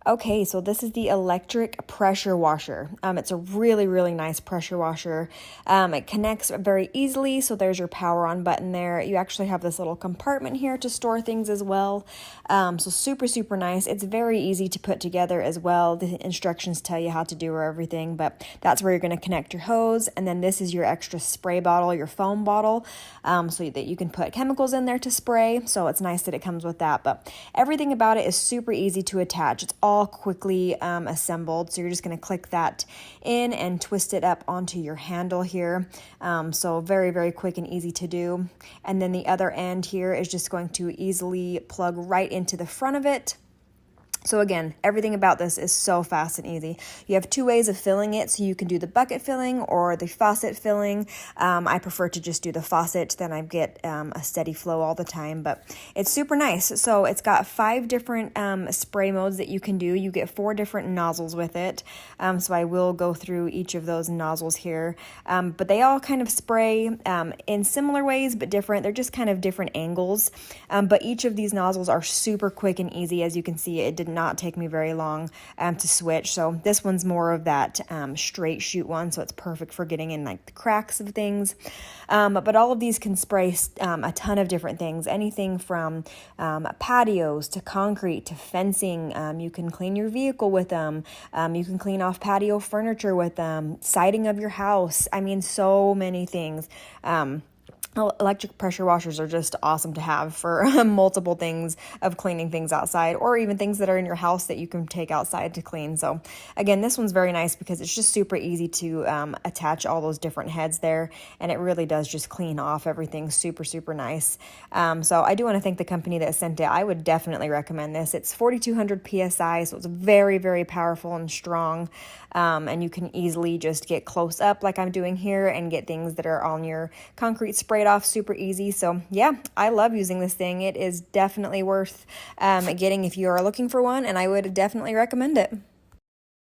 Okay, so this is the electric pressure washer. It's a really, really nice pressure washer. It connects very easily, so there's your power on button there. You actually have this little compartment here to store things as well. So super, super nice. It's very easy to put together as well. The instructions tell you how to do everything, but that's where you're going to connect your hose. And then this is your extra spray bottle, your foam bottle, so that you can put chemicals in there to spray. So it's nice that it comes with that, but everything about it is super easy to attach. It's all quickly assembled, so you're just going to click that in and twist it up onto your handle here. So very, very quick and easy to do. And then the other end here is just going to easily plug right into the front of it. So again, everything about this is so fast and easy. You have two ways of filling it, so you can do the bucket filling or the faucet filling. I prefer to just do the faucet, then I get a steady flow all the time, but it's super nice. So it's got 5 different spray modes that you can do. You get 4 different nozzles with it, so I will go through each of those nozzles here, but they all kind of spray in similar ways but different. They're just kind of different angles, but each of these nozzles are super quick and easy. As you can see, it did not take me very long to switch. So this one's more of that straight shoot one, so it's perfect for getting in like the cracks of things. But all of these can spray a ton of different things, anything from patios to concrete to fencing. You can clean your vehicle with them. You can clean off patio furniture with them, siding of your house. I mean, so many things. Electric pressure washers are just awesome to have for multiple things of cleaning things outside, or even things that are in your house that you can take outside to clean. So again, this one's very nice because it's just super easy to attach all those different heads there, and it really does just clean off everything super, super nice. So I do want to thank the company that sent it. I would definitely recommend this. It's 4,200 PSI, so it's very, very powerful and strong, and you can easily just get close up like I'm doing here and get things that are on your concrete sprayed off super easy. So yeah, I love using this thing. It is definitely worth getting if you are looking for one, and I would definitely recommend it.